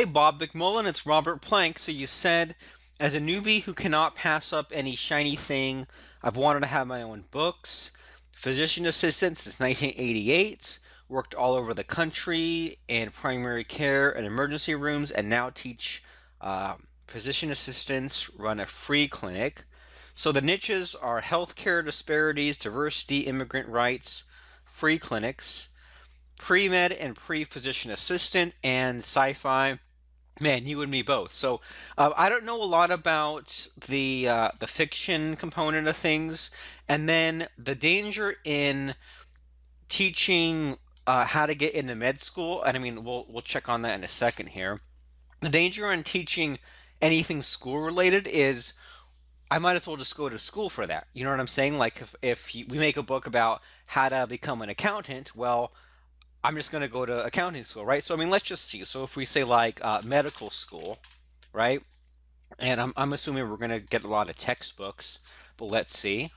Hey Bob McMullen, it's Robert Plank. So you said, as a newbie who cannot pass up any shiny thing, I've wanted to have my own books. Physician assistant since 1988, worked all over the country in primary care and emergency rooms, and now teach uh, physician assistants, run a free clinic. So the niches are healthcare disparities, diversity, immigrant rights, free clinics, pre-med and pre-physician assistant, and sci-fi. Man, you and me both. So I don't know a lot about the fiction component of things, and then the danger in teaching how to get into med school. And I mean, we'll check on that in a second here. The danger in teaching anything school related is I might as well just go to school for that. You know what I'm saying? Like if we make a book about how to become an accountant, well, I'm just going to go to accounting school, right? So I mean, let's just see. So if we say like medical school, right? And I'm assuming we're going to get a lot of textbooks, but let's see.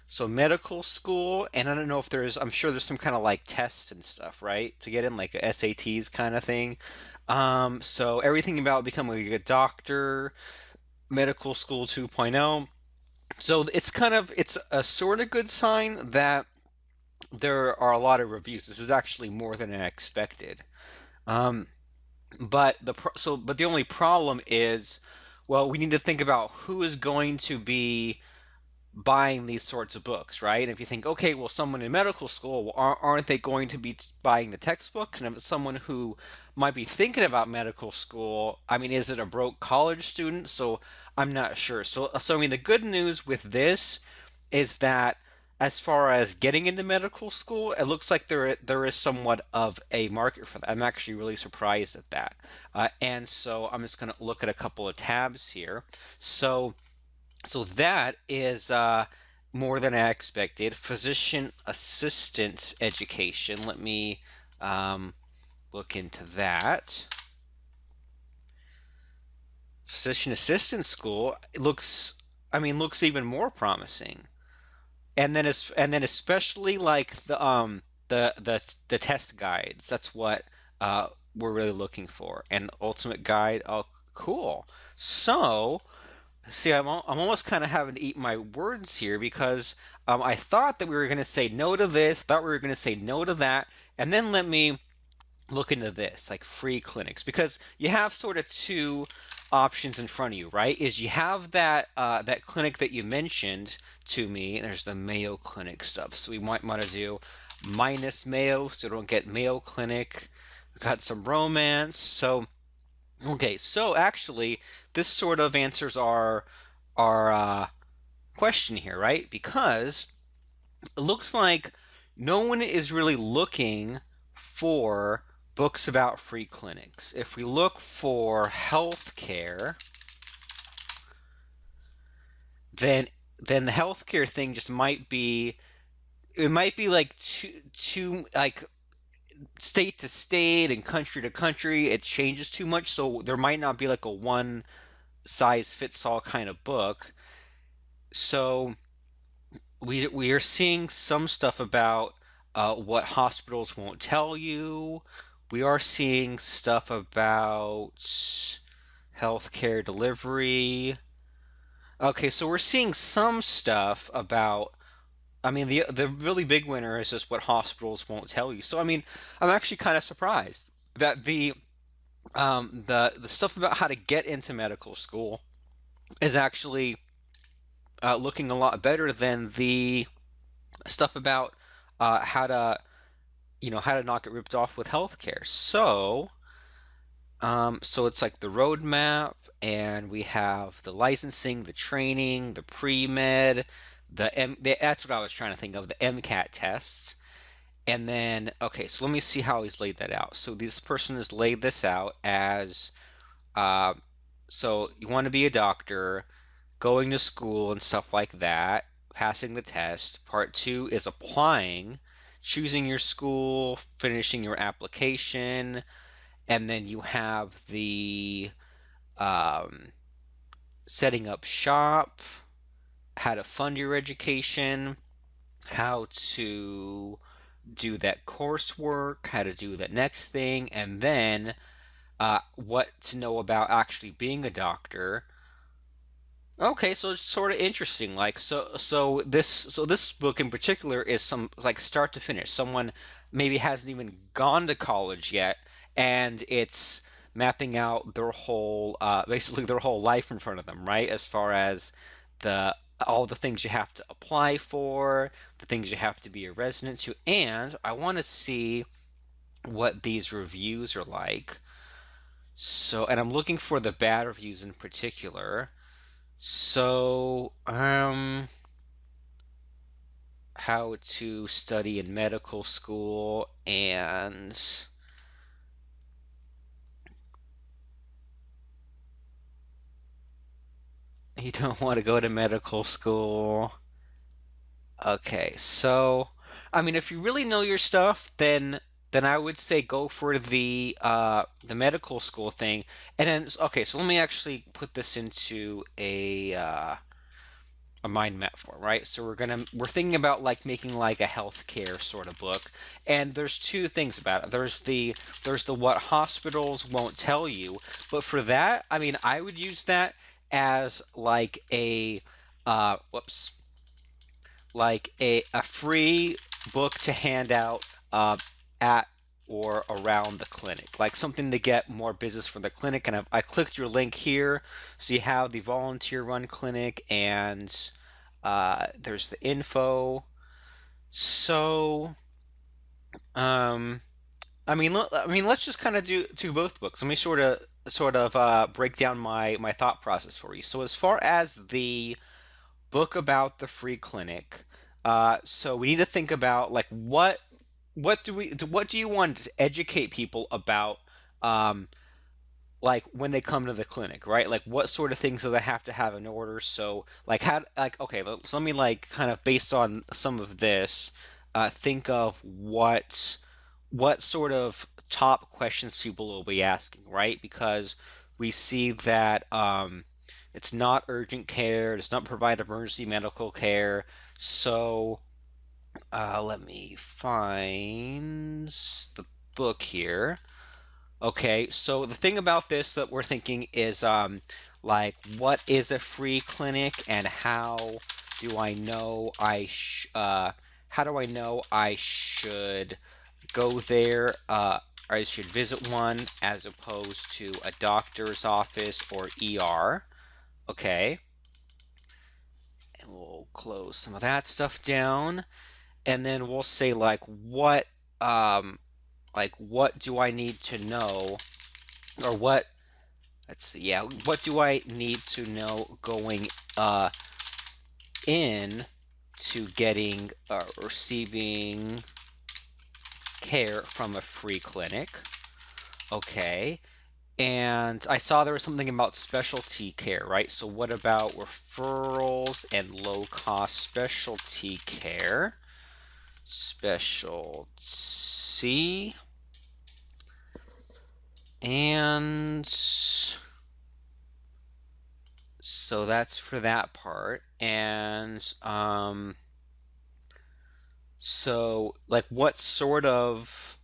So medical school, and I don't know if there's, I'm sure there's some kind of like tests and stuff, right? To get in like a SATs kind of thing. So everything about becoming a doctor, medical school 2.0. So it's a sort of good sign that there are a lot of reviews. This is actually more than I expected. Um, but the only problem is, well, we need to think about who is going to be buying these sorts of books, right? And if you think, okay, well, someone in medical school, well, aren't they going to be buying the textbooks? And if it's someone who might be thinking about medical school, I mean, is it a broke college student? So I'm not sure. So I mean, the good news with this is that as far as getting into medical school, it looks like there is somewhat of a market for that. I'm actually really surprised at that. And so I'm just going to look at a couple of tabs here. So that is more than I expected. Physician assistant education. Let me look into that. Physician assistant school looks even more promising. And then especially like the test guides. That's what we're really looking for. And ultimate guide. Oh, cool. So see, I'm almost kind of having to eat my words here because I thought that we were going to say no to this, thought we were going to say no to that, and then let me look into this, like free clinics, because you have sort of two options in front of you, right? Is you have that clinic that you mentioned to me, and there's the Mayo Clinic stuff. So we might want to do minus Mayo, so don't get Mayo Clinic. We got some romance, so okay, so actually, this sort of answers our question here, right? Because it looks like no one is really looking for books about free clinics. If we look for healthcare, then the healthcare thing just might be it might be like too like state to state and country to country. It changes too much, so there might not be like a one size fits all kind of book. So we are seeing some stuff about what hospitals won't tell you. We are seeing stuff about healthcare delivery. Okay, so we're seeing some stuff about. I mean, the really big winner is just what hospitals won't tell you. So I mean, I'm actually kind of surprised that the stuff about how to get into medical school is actually looking a lot better than the stuff about how to how to not get ripped off with healthcare. So it's like the roadmap, and we have the licensing, the training, the pre-med, that's what I was trying to think of, the MCAT tests. And then, okay, so let me see how he's laid that out. So this person has laid this out as, uh, so you want to be a doctor, going to school and stuff like that, passing the test. Part two is applying, choosing your school, finishing your application, and then you have the um, setting up shop, how to fund your education, how to do that coursework, how to do that next thing, and then what to know about actually being a doctor. Okay, so it's sort of interesting. Like so this book in particular is some like start to finish. Someone maybe hasn't even gone to college yet, and it's mapping out their whole basically their whole life in front of them, right? As far as the all the things you have to apply for, the things you have to be a resident to, and I want to see what these reviews are like. So, and I'm looking for the bad reviews in particular. So, how to study in medical school, and you don't want to go to medical school. Okay, so I mean, if you really know your stuff, then I would say go for the medical school thing. And then okay, so let me actually put this into a mind map for, right? So we're thinking about like making like a healthcare sort of book, and there's two things about it. There's the what hospitals won't tell you, but for that, I mean, I would use that as like a whoops, like a free book to hand out at or around the clinic, like something to get more business for the clinic. And I clicked your link here, so you have the volunteer run clinic, and there's the info. So, um, I mean, let's just kind of do both books. Let me sort of break down my thought process for you. So, as far as the book about the free clinic, so we need to think about like what do you want to educate people about, um, like when they come to the clinic, right? Like what sort of things do they have to have in order? So like how like okay, so let me like kind of based on some of this, think of what sort of top questions people will be asking, right? Because we see that it's not urgent care, it does not provide emergency medical care. So let me find the book here. Okay, so the thing about this that we're thinking is like what is a free clinic, and do I know how do I know I should go there, or I should visit one as opposed to a doctor's office or ER. Okay, and we'll close some of that stuff down, and then we'll say um what do I need to know, or what let's see, yeah, what do I need to know going in to getting receiving care from a free clinic. Okay. And I saw there was something about specialty care, right? So what about referrals and low cost specialty care? Specialty, and so that's for that part. And so like what sort of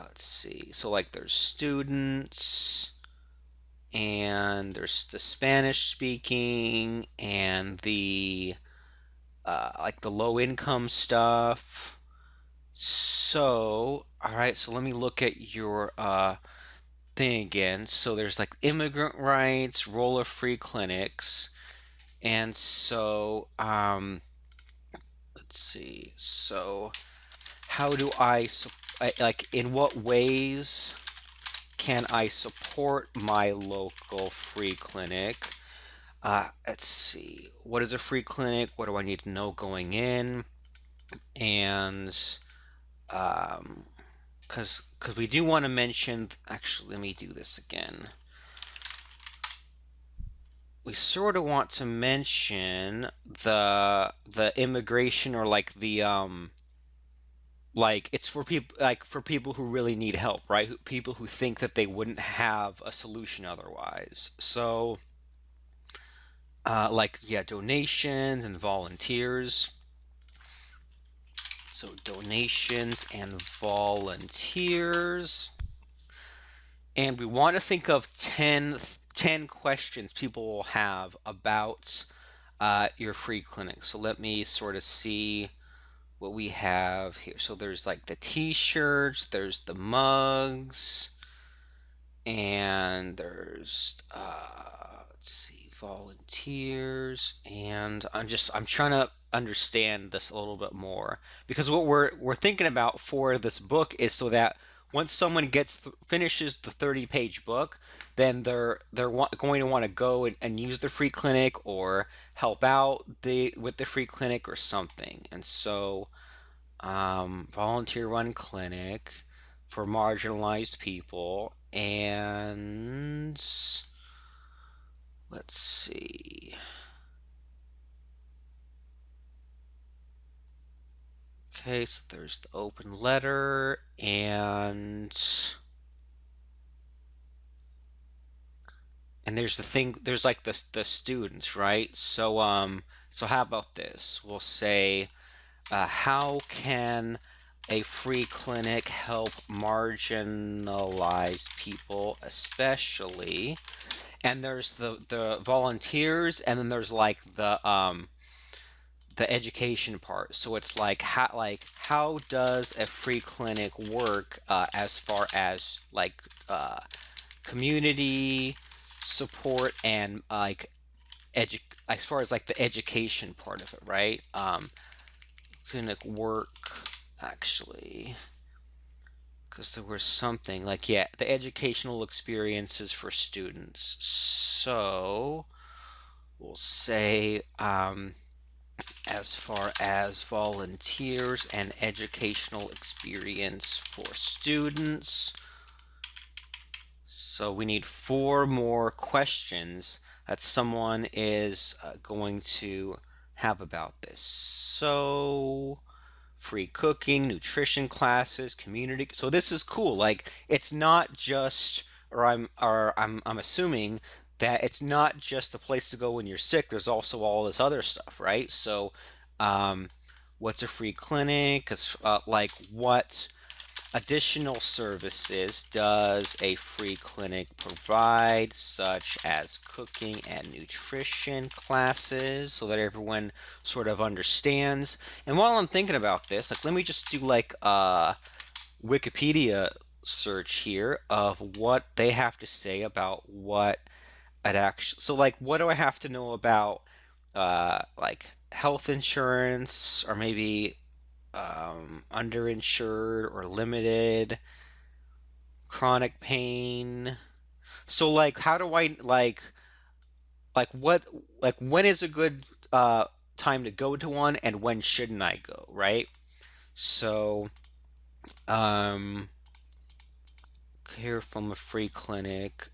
let's see. So like there's students, and there's the Spanish speaking, and the like the low income stuff. So, all right, so let me look at your thing again. So there's like immigrant rights, roller free clinics, and so let's see. So how do like in what ways can I support my local free clinic? Let's see. What is a free clinic? What do I need to know going in? And um, because we do want to mention. Actually, let me do this again. We sort of want to mention the immigration, or like the like it's for people, like for people who really need help, right? People who think that they wouldn't have a solution otherwise. So like yeah, donations and volunteers. So donations and volunteers. And we want to think of 10 questions people will have about your free clinic. So let me sort of see what we have here. So there's like the t-shirts, there's the mugs, and there's let's see, volunteers, and I'm trying to understand this a little bit more, because what we're thinking about for this book is so that once someone finishes the 30-page book, then they're going to want to go and use the free clinic or help out with the free clinic or something. And so volunteer run clinic for marginalized people. And let's see. Okay, so there's the open letter, and there's the thing, there's like the students, right? So how about this? We'll say, how can a free clinic help marginalized people, especially? And there's the volunteers, and then there's like the education part. So it's how does a free clinic work as far as like community support and as far as like the education part of it, right? Clinic work, actually, because there was something like, yeah, the educational experiences for students. So we'll say as far as volunteers and educational experience for students. So we need 4 more questions that someone is going to have about this. So free cooking, nutrition classes, community. So this is cool. Like, it's not just, or I'm assuming that it's not just the place to go when you're sick. There's also all this other stuff, right? So, um, what's a free clinic? Like, what additional services does a free clinic provide, such as cooking and nutrition classes, so that everyone sort of understands? And while I'm thinking about this, like, let me just do like a Wikipedia search here of what they have to say about what it actually. So, like, what do I have to know about, like, health insurance, or maybe underinsured or limited, chronic pain. So like, how do I what, like, when is a good time to go to one, and when shouldn't I go, right? So um care from a free clinic,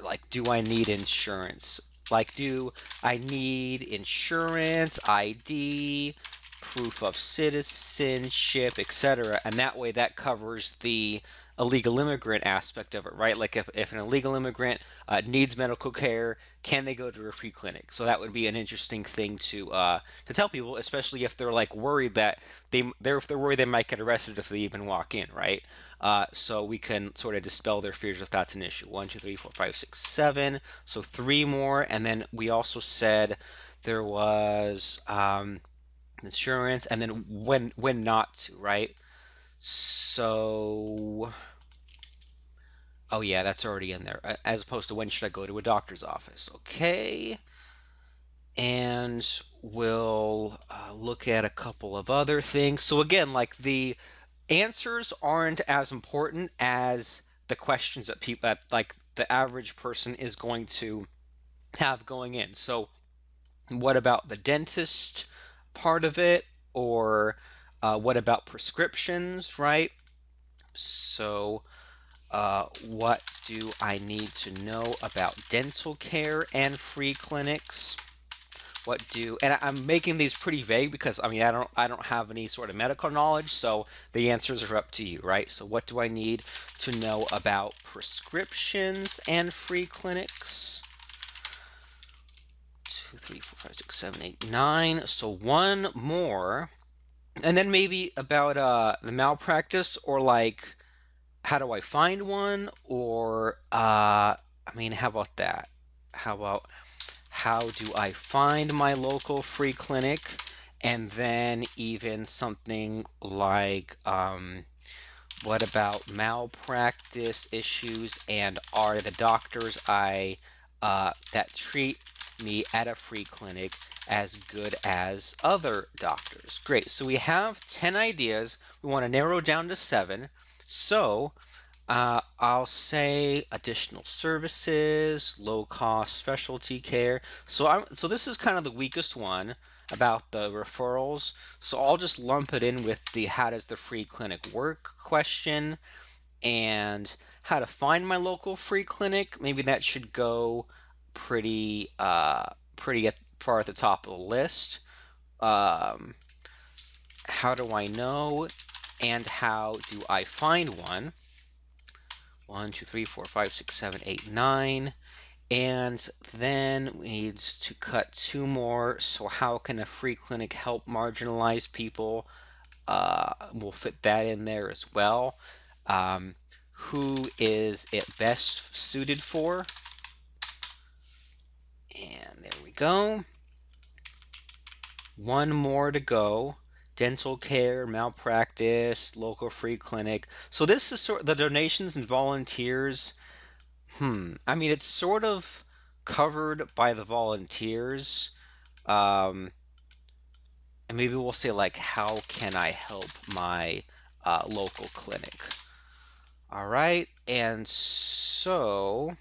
like, do I need insurance? Like, do I need insurance, ID, proof of citizenship, etc.? And that way, that covers the illegal immigrant aspect of it, right? Like, if an illegal immigrant needs medical care, can they go to a free clinic? So that would be an interesting thing to tell people, especially if they're like worried that if they're worried they might get arrested if they even walk in, right? So we can sort of dispel their fears if that's an issue. One, two, three, four, five, six, seven. So 3 more, and then we also said there was insurance, and then when not to, right? So, oh yeah, that's already in there. As opposed to when should I go to a doctor's office? Okay, and we'll look at a couple of other things. So again, like, the answers aren't as important as the questions that people that like the average person is going to have going in. So what about the dentist part of it, or what about prescriptions, right? So what do I need to know about dental care and free clinics? And I'm making these pretty vague because, I mean, I don't have any sort of medical knowledge, so the answers are up to you, right? So what do I need to know about prescriptions and free clinics? 2, 3, 4, 5, 6, 7, 8, 9. So 1 more, and then maybe about the malpractice, or like how do I find one? Or, how about that? How about how do I find my local free clinic? And then even something like, what about malpractice issues? And are the doctors that treat me at a free clinic as good as other doctors? Great. So we have 10 ideas. We want to narrow down to 7. So I'll say additional services, low cost specialty care. So this is kind of the weakest one about the referrals. So I'll just lump it in with the how does the free clinic work question, and how to find my local free clinic. Maybe that should go pretty far at the top of the list. Um, how do I know, and how do I find one? 1, 2, 3, 4, 5, 6, 7, 8, 9. And then we need to cut 2 more. So how can a free clinic help marginalized people? We'll fit that in there as well. Who is it best suited for? And there we go. 1 more to go. Dental care, malpractice, local free clinic. So this is sort of the donations and volunteers. It's sort of covered by the volunteers. Um, and maybe we'll say, like, how can I help my local clinic? All right. And so,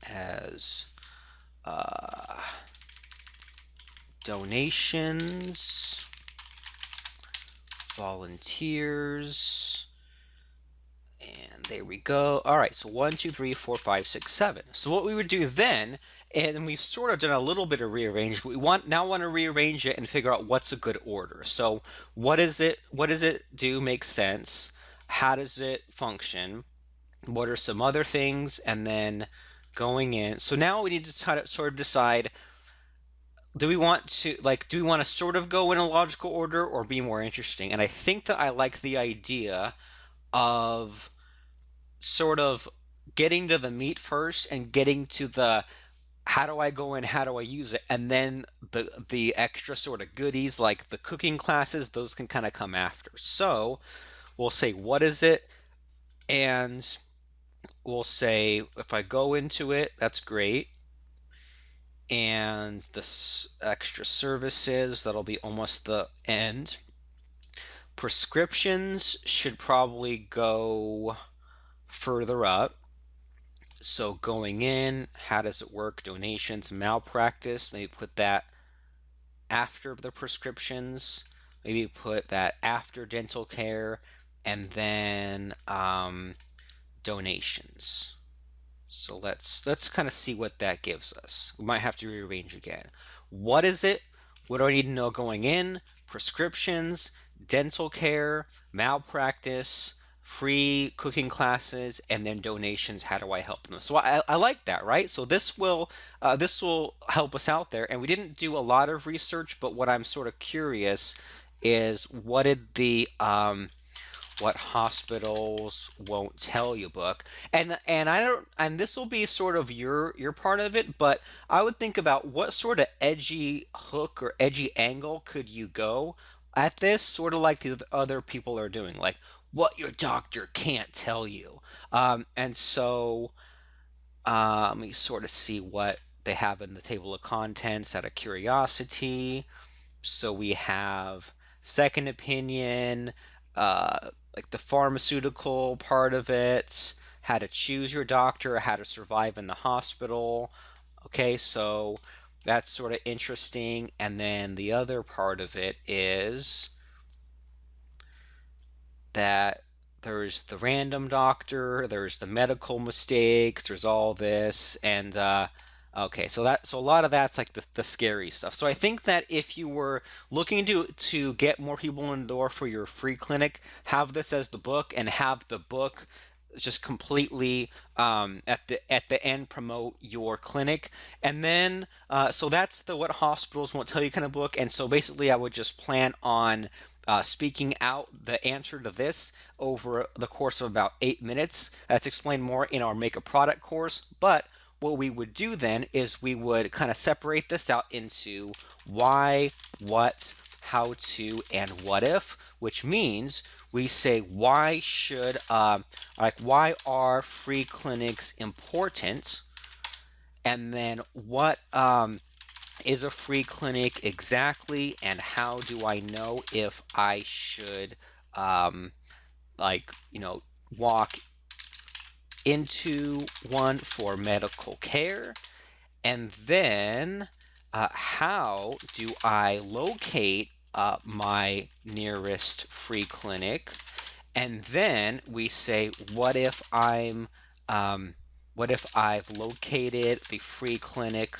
as donations, volunteers, and there we go. All right, so 1, 2, 3, 4, 5, 6, 7. So what we would do then, and we've sort of done a little bit of rearrange, but we now want to rearrange it and figure out what's a good order. So what is it? What does it do? Make sense? How does it function? What are some other things? And then going in. So now we need to try to sort of decide, do we want to sort of go in a logical order or be more interesting? And I think that I like the idea of sort of getting to the meat first and getting to the how do I go in, how do I use it, and then the extra sort of goodies like the cooking classes, those can kind of come after. So we'll say what is it, and we'll say if I go into it, that's great. And the extra services, that'll be almost the end. Prescriptions should probably go further up. So going in, how does it work? Donations, malpractice, maybe put that after the prescriptions. Maybe put that after dental care, and then donations. So let's kind of see what that gives us. We might have to rearrange again. What is it? What do I need to know going in? Prescriptions, dental care, malpractice, free cooking classes, and then donations. How do I help them? So I like that, right? So this will help us out there. And we didn't do a lot of research, but what I'm sort of curious is what hospitals won't tell you book. And I don't, and this will be sort of your part of it, but I would think about what sort of edgy hook or edgy angle could you go at this, sort of like the other people are doing, like what your doctor can't tell you. And so let me sort of see what they have in the table of contents out of curiosity. So we have second opinion, like the pharmaceutical part of it, how to choose your doctor, how to survive in the hospital. Okay, so that's sort of interesting. And then the other part of it is that there's the random doctor, there's the medical mistakes, there's all this, and okay, so a lot of that's like the scary stuff. So I think that if you were looking to get more people in the door for your free clinic, have this as the book, and have the book just completely at the end promote your clinic. And then so that's the what hospitals won't tell you kind of book. And so basically I would just plan on speaking out the answer to this over the course of about 8 minutes. That's explained more in our Make a Product course. But what we would do then is we would kind of separate this out into why, what, how to, and what if, which means we say why should, why are free clinics important? And then what is a free clinic exactly, and how do I know if I should like you know walk into one for medical care? And then how do I locate my nearest free clinic? And then we say, um, what if I've located the free clinic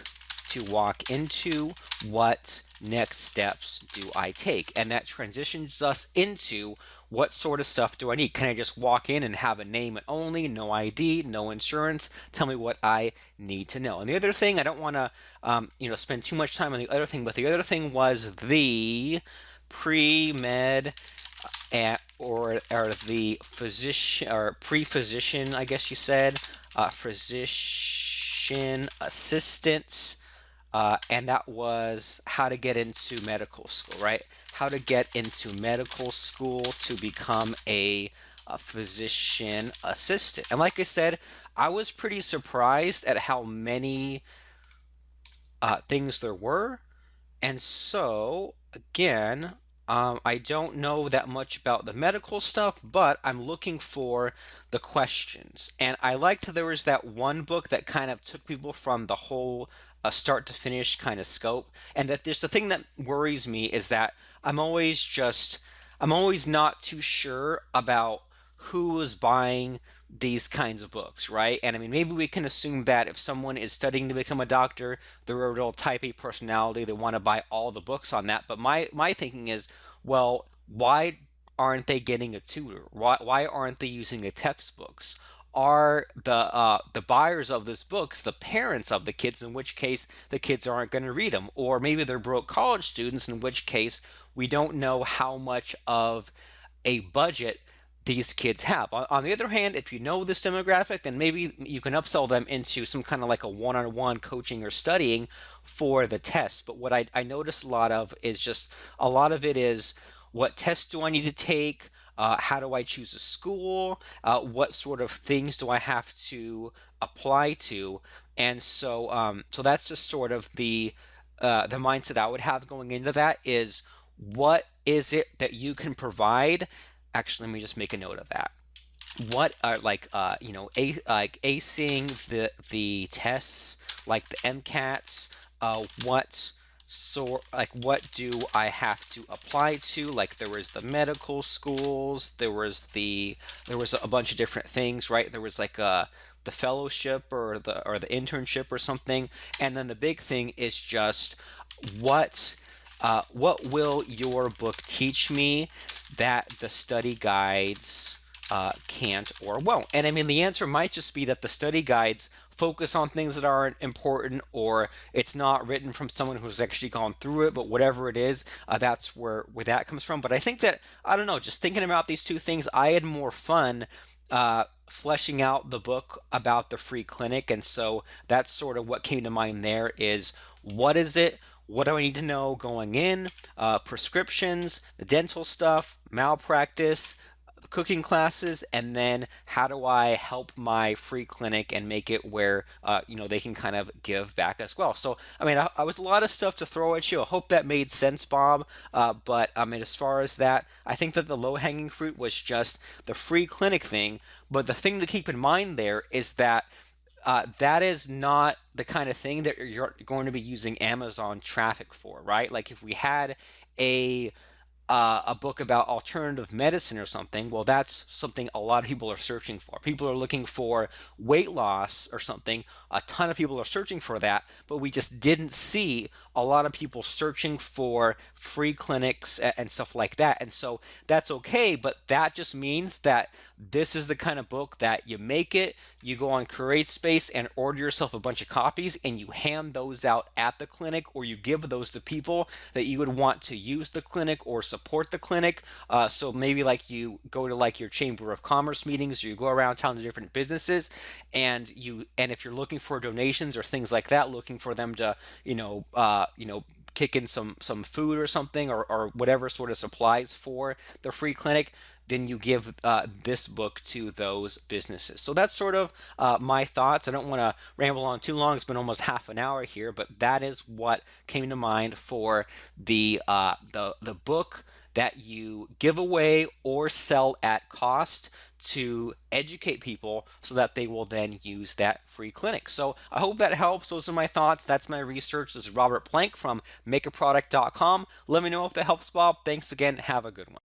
to walk into? What next steps do I take? And that transitions us into what sort of stuff do I need? Can I just walk in and have a name and only, no ID, no insurance? Tell me what I need to know. And the other thing, I don't want to, spend too much time on the other thing, but the other thing was the pre-med or the physician or pre-physician, I guess you said, physician assistant, and that was how to get into medical school, right? How to get into medical school to become a physician assistant. And like I said, I was pretty surprised at how many things there were. And so, again, I don't know that much about the medical stuff, but I'm looking for the questions. And I liked there was that one book that kind of took people from the whole start to finish kind of scope. And that there's the thing that worries me is that I'm always not too sure about who is buying these kinds of books, right? And I mean, maybe we can assume that if someone is studying to become a doctor, they're a real type A personality, they want to buy all the books on that. But my thinking is, well, why aren't they getting a tutor? Why aren't they using the textbooks? Are the buyers of this books the parents of the kids? In which case, the kids aren't going to read them, or maybe they're broke college students. In which case, we don't know how much of a budget these kids have. On the other hand, if you know this demographic, then maybe you can upsell them into some kind of like a one-on-one coaching or studying for the test. But what I notice a lot of is just a lot of it is what tests do I need to take? How do I choose a school? What sort of things do I have to apply to? And so that's just sort of the mindset I would have going into that is what is it that you can provide? Actually, let me just make a note of that. What are like acing the tests like the MCATs? What do I have to apply to? Like there was the medical schools, there was a bunch of different things, right? There was like the fellowship or the internship or something, and then the big thing is just what what will your book teach me that the study guides can't or won't? And I mean, the answer might just be that the study guides focus on things that aren't important, or it's not written from someone who's actually gone through it. But whatever it is, that's where that comes from. But I think that I don't know. Just thinking about these two things, I had more fun fleshing out the book about the free clinic, and so that's sort of what came to mind. There is what is it? What do I need to know going in? Prescriptions, the dental stuff, malpractice, cooking classes, and then how do I help my free clinic and make it where they can kind of give back as well. So I mean, I was a lot of stuff to throw at you. I hope that made sense, Bob. But I mean, as far as that, I think that the low-hanging fruit was just the free clinic thing. But the thing to keep in mind there is that that is not the kind of thing that you're going to be using Amazon traffic for, right? Like if we had a a book about alternative medicine or something, well, that's something a lot of people are searching for. People are looking for weight loss or something. A ton of people are searching for that, but we just didn't see a lot of people searching for free clinics and stuff like that. And so that's okay, but that just means that This is the kind of book that you make it, you go on CreateSpace and order yourself a bunch of copies, and you hand those out at the clinic, or you give those to people that you would want to use the clinic or support the clinic. So maybe like you go to like your Chamber of Commerce meetings, or you go around town to different businesses, and if you're looking for donations or things like that, looking for them to kick in some food or something, or whatever sort of supplies for the free clinic, then you give this book to those businesses. So that's sort of my thoughts. I don't want to ramble on too long. It's been almost half an hour here, but that is what came to mind for the book that you give away or sell at cost to educate people so that they will then use that free clinic. So I hope that helps. Those are my thoughts. That's my research. This is Robert Plank from makeaproduct.com. Let me know if that helps, Bob. Thanks again. Have a good one.